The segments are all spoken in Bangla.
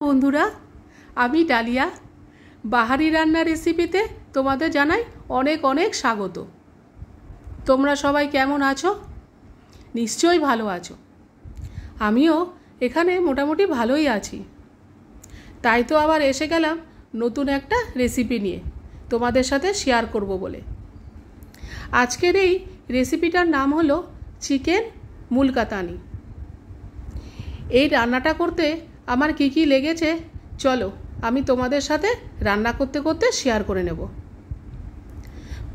বন্ধুরা, আমি ডালিয়া বাহারি রান্না রেসিপিতে তোমাদের জানাই অনেক অনেক স্বাগত। তোমরা সবাই কেমন আছো? নিশ্চয়ই ভালো আছো। আমিও এখানে মোটামুটি ভালোই আছি। তাই তো আবার এসে গেলাম নতুন একটা রেসিপি নিয়ে তোমাদের সাথে শেয়ার করব বলে। আজকের এই রেসিপিটার নাম হলো চিকেন মুলকাতানি। এই রান্নাটা করতে আমার কি কি লেগেছে চলো আমি তোমাদের সাথে রান্না করতে করতে শেয়ার করে নেব।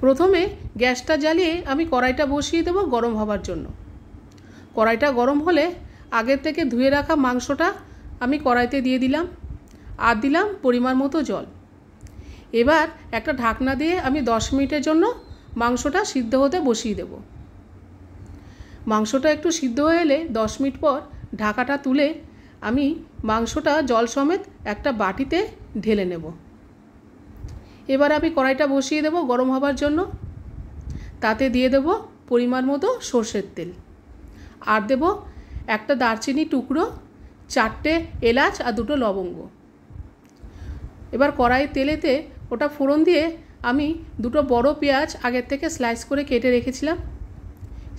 প্রথমে গ্যাসটা জ্বালিয়ে আমি কড়াইটা বসিয়ে দেব গরম হবার জন্য। কড়াইটা গরম হলে আগের থেকে ধুয়ে রাখা মাংসটা আমি কড়াইতে দিয়ে দিলাম আর দিলাম পরিমাণ মতো জল। এবার একটা ঢাকনা দিয়ে আমি 10 মিনিটের জন্য মাংসটা সিদ্ধ হতে বসিয়ে দেব। মাংসটা একটু সিদ্ধ হয়ে এলে 10 মিনিট পর ঢাকাটা তুলে আমি মাংসটা জল সমেত একটা বাটিতে ঢেলে নেব। এবার আমি কড়াইটা বসিয়ে দেব গরম হবার জন্য। তাতে দিয়ে দেব পরিমাণ মতো সর্ষের তেল আর দেব একটা দারচিনি টুকরো, 4টে এলাচ আর 2টো লবঙ্গ। এবার কড়াইয়ের তেলেতে ওটা ফোড়ন দিয়ে আমি 2টো বড় পেঁয়াজ আগের থেকে স্লাইস করে কেটে রেখেছিলাম,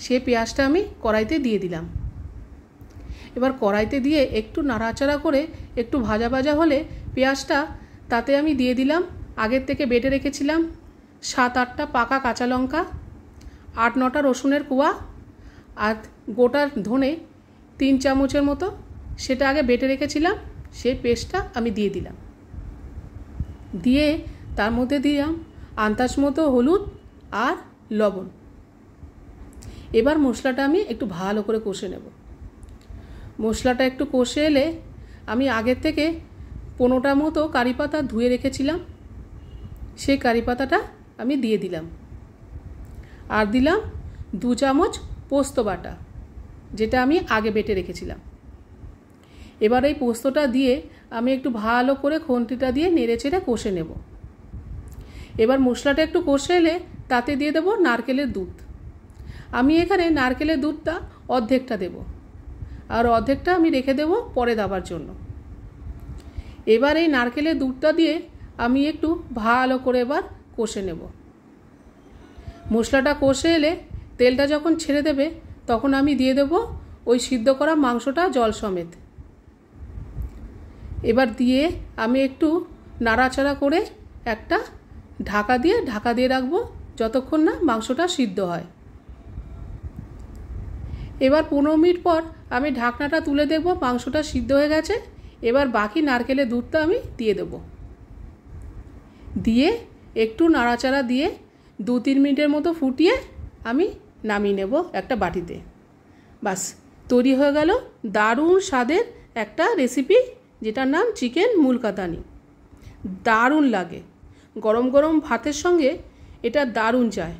সে পেঁয়াজটা আমি কড়াইতে দিয়ে দিলাম। এবার কড়াইতে দিয়ে একটু নাড়াচাড়া করে একটু ভাজা ভাজা হলে পেঁয়াজটা তাতে আমি দিয়ে দিলাম আগের থেকে বেটে রেখেছিলাম 7-8টা পাকা কাঁচা লঙ্কা, 8-9টা রসুনের কোয়া আর গোটা ধনে 3 চামচের মতো, সেটা আগে বেটে রেখেছিলাম, সেই পেস্টটা আমি দিয়ে দিলাম। দিয়ে তার মধ্যে দিলাম আন্দাজ মতো হলুদ আর লবণ। এবার মশলাটা আমি একটু ভালো করে কষে নেব। মশলাটা একটু কষে এলে আমি আগের থেকে 15টা মতো কারি পাতা ধুয়ে রেখেছিলাম, সেই কারি পাতাটা আমি দিয়ে দিলাম আর দিলাম 2 চামচ পোস্ত বাটা, যেটা আমি আগে বেটে রেখেছিলাম। এবার এই পোস্তটা দিয়ে আমি একটু ভালো করে খুন্তিটা দিয়ে নেড়েচেড়ে কষে নেব। এবার মশলাটা একটু কষে এলে তাতে দিয়ে দেব নারকেলের দুধ। আমি এখানে নারকেলের দুধটা অর্ধেকটা দেব আর অর্ধেকটা আমি রেখে দেব পরে দেওয়ার জন্য। এবার এই নারকেলের দুধটা দিয়ে আমি একটু ভালো করে এবার কষে নেব। মশলাটা কষে এলে তেলটা যখন ছেড়ে দেবে তখন আমি দিয়ে দেব ওই সিদ্ধ করা মাংসটা জল সমেত। এবার দিয়ে আমি একটু নাড়াচাড়া করে একটা ঢাকা দিয়ে রাখবো যতক্ষণ না মাংসটা সিদ্ধ হয়। এবার 15 মিনিট পর আমি ঢাকনাটা তুলে দেখব মাংসটা সিদ্ধ হয়ে গেছে। এবার বাকি নারকেলের দুধটা আমি দিয়ে দেব, দিয়ে একটু নাড়াচাড়া দিয়ে 2-3 মিনিটের মতো ফুটিয়ে আমি নামিয়ে নেব একটা বাটিতে। বাস তৈরি হয়ে গেল দারুণ স্বাদের একটা রেসিপি, যেটার নাম চিকেন মুলকাতানি। দারুণ লাগে, গরম গরম ভাতের সঙ্গে এটা দারুণ যায়।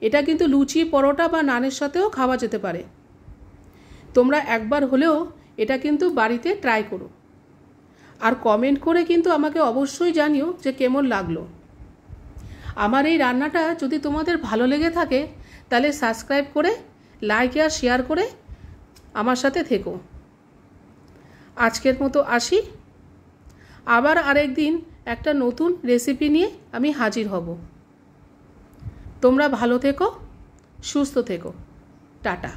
এটা কিন্তু লুচি, পরোটা বা নানের সাথেও খাওয়া যেতে পারে। তোমরা একবার হলেও এটা কিন্তু বাড়িতে ট্রাই করো আর কমেন্ট করে কিন্তু আমাকে অবশ্যই জানিও যে কেমন লাগলো। আমার এই রান্নাটা যদি তোমাদের ভালো লেগে থাকে তাহলে সাবস্ক্রাইব করে লাইক আর শেয়ার করে আমার সাথে থেকো। আজকের মতো আসি, আবার আরেকদিন একটা নতুন রেসিপি নিয়ে আমি হাজির হব। তোমরা ভালো থেকো, সুস্থ থেকো, টাটা।